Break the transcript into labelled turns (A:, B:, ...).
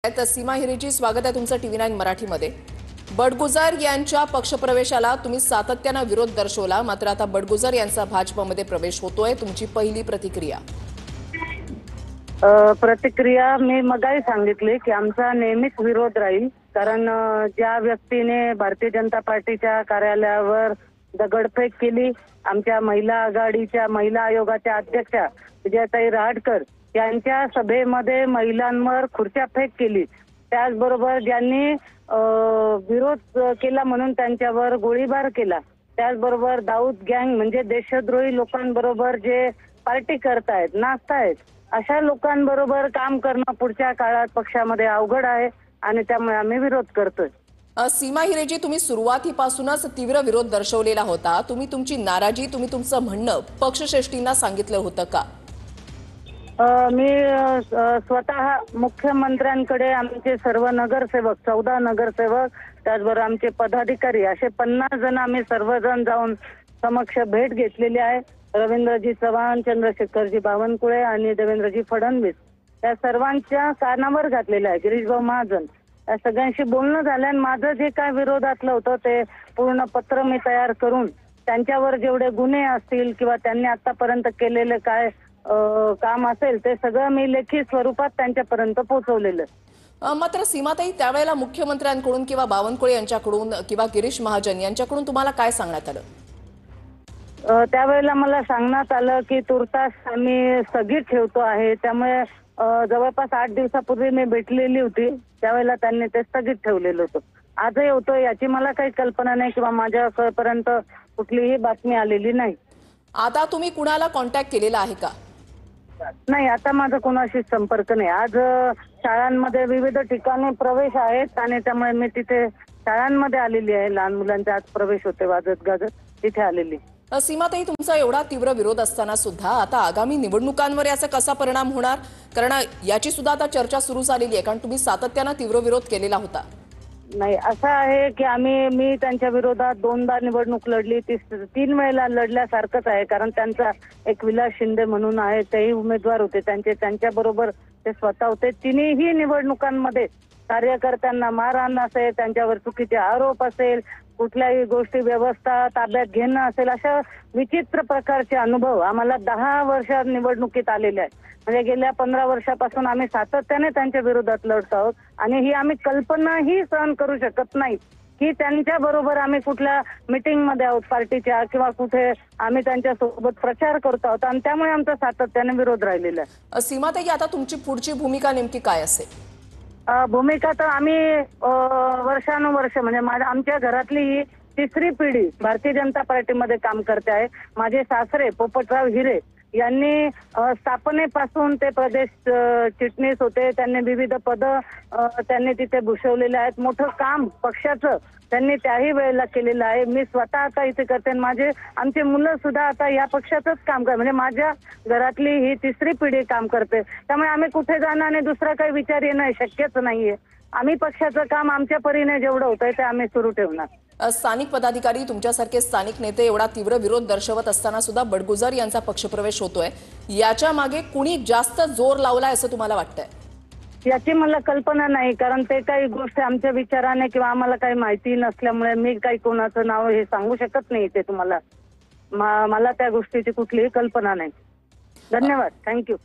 A: तर सीमा हिरेजी, स्वागत आहे तुमचं TV9 मराठीमध्ये। बडगुजर यांच्या पक्षप्रवेशाला तुम्ही सातत्याने विरोध दर्शवला, मात्र आता बडगुजर यांचा भाजपमध्ये प्रवेश होतोय। तुमची पहिली प्रतिक्रिया?
B: प्रतिक्रिया मी मगाही सांगितली की आमचा नेहमीच विरोध राहील, कारण ज्या व्यक्तीने भारतीय जनता पार्टीच्या कार्यालयावर दगडफेक केली, आमच्या महिला आघाडीच्या महिला आयोगाच्या अध्यक्षा विजयाताई रहाटकर यांच्या सभेमध्ये महिलांवर खुर्च्या फेक केली, त्याचबरोबर ज्यांनी विरोध केला म्हणून त्यांच्यावर गोळीबार केला, त्याचबरोबर दाऊद गँग म्हणजे देशद्रोही लोकांबरोबर जे पार्टी करतायत, नाचतायत, अशा लोकांबरोबर काम करणं पुढच्या काळात पक्षामध्ये अवघड आहे आणि त्यामुळे आम्ही विरोध करतोय।
A: सीमा हिरेजी, तुम्ही सुरुवातीपासूनच तीव्र विरोध दर्शवलेला होता। तुम्ही तुमची नाराजी, तुम्ही तुमचं म्हणणं पक्षश्रेष्ठींना सांगितलं होतं का?
B: मी स्वतः मुख्यमंत्र्यांकडे आमचे सर्व नगरसेवक 14 नगरसेवक त्याचबरोबर आमचे पदाधिकारी असे 50 जण आम्ही सर्वजण जाऊन समक्ष भेट घेतलेली आहे। रवींद्रजी चव्हाण, चंद्रशेखरजी बावनकुळे आणि देवेंद्रजी फडणवीस या सर्वांच्या कानावर घातलेलं आहे। गिरीशभाऊ महाजन या सगळ्यांशी बोलणं झालं आणि माझं जे काय विरोधातलं होतं ते पूर्ण पत्र मी तयार करून त्यांच्यावर जेवढे गुन्हे असतील किंवा त्यांनी आतापर्यंत केलेले काय काम असेल ते सगळं मी लेखी स्वरूपात त्यांच्यापर्यंत पोहोचवलेलं।
A: मात्र सीमाताई, त्यावेळेला मुख्यमंत्र्यांकडून किंवा बावनकुळे यांच्याकडून किंवा गिरीश महाजन यांच्याकडून तुम्हाला काय सांगण्यात आलं?
B: त्यावेळेला मला सांगण्यात आलं की तुर्तास आम्ही स्थगित ठेवतो आहे, त्यामुळे जवळपास 8 दिवसापूर्वी मी भेटलेली होती, त्यावेळेला त्यांनी ते स्थगित ठेवलेलं होतं। आजही होतं याची मला काही कल्पना नाही किंवा माझ्यापर्यंत कुठलीही बातमी आलेली नाही।
A: आता तुम्ही कुणाला कॉन्टॅक्ट केलेला आहे का?
B: नाही, आता माझा कोणाशी संपर्क नाही। आज शाळांमध्ये विविध ठिकाणी प्रवेश आहेत आणि त्यामुळे मी तिथे शाळांमध्ये आलेली आहे। लहान मुलांचे आज प्रवेश होते वाजत गाजत, तिथे आलेली।
A: सीमाताई, तुमचा एवढा तीव्र विरोध असताना सुद्धा आता आगामी निवडणुकांवर याचा कसा परिणाम होणार? कारण याची सुद्धा आता चर्चा सुरू झालेली आहे, कारण तुम्ही सातत्याने तीव्र विरोध केलेला होता।
B: नाही, असं आहे की मी त्यांच्या विरोधात 2दा निवडणूक लढली, 3 वेळेला लढल्यासारखंच आहे, कारण त्यांचा एक विलास शिंदे म्हणून आहे, तेही उमेदवार होते, त्यांच्याबरोबर ते स्वतः होते। तिन्ही निवडणुकांमध्ये कार्यकर्त्यांना मारहाण असेल, त्यांच्यावर चुकीचे आरोप असेल, कुठल्याही गोष्टी व्यवस्था ताब्यात घेणं असेल, अशा विचित्र प्रकारचे अनुभव आम्हाला 10 वर्षात निवडणुकीत आलेले आहेत। म्हणजे गेल्या 15 वर्षापासून आम्ही सातत्याने त्यांच्या विरोधात लढत आहोत आणि ही आम्ही कल्पनाही सहन करू शकत नाही की त्यांच्या बरोबर आम्ही कुठल्या मीटिंगमध्ये आहोत पार्टीच्या किंवा कुठे आम्ही त्यांच्या सोबत प्रचार करतो आहोत आणि त्यामुळे आमचा सातत्याने विरोध राहिलेला आहे।
A: सीमाताई, आता तुमची पुढची भूमिका नेमकी काय असेल?
B: भूमिका तर आम्ही वर्षानुवर्ष म्हणजे आमच्या घरातली ही 3री पिढी भारतीय जनता पार्टीमध्ये काम करते आहे। माझे सासरे पोपटराव हिरे यांनी स्थापनेपासून ते प्रदेश चिटणीस होते, त्यांनी विविध पद त्यांनी तिथे भूषवलेले आहेत। मोठं काम पक्षाचं त्यांनी त्याही वेळेला केलेलं आहे। मी स्वतः आता इथे करते, आमचे मुलं सुद्धा आता या पक्षाचंच काम करतात, म्हणजे माझ्या घरातली ही 3री पिढी काम करते, त्यामुळे आम्ही कुठे जाणं आणि दुसरा काही विचार येणं शक्यच नाहीये। आम्ही पक्षाचं काम आमच्या परीने जेवढं होतंय ते आम्ही सुरू ठेवणार।
A: स्थानिक पदाधिकारी, तुमच्यासारखे स्थानिक नेते एवढा तीव्र विरोध दर्शवत असताना सुद्धा बडगुजर यांचा पक्षप्रवेश होतोय, याच्या मागे कुणी जास्त जोर लावलाय असं तुम्हाला वाटतंय?
B: याची मला कल्पना नाही, कारण ते काही गोष्ट आमच्या विचाराने किंवा आम्हाला काही माहिती नसल्यामुळे मी काही कोणाचं नाव हे सांगू शकत नाही ते तुम्हाला। मला त्या गोष्टीची कुठलीही कल्पना नाही। धन्यवाद, थँक्यू।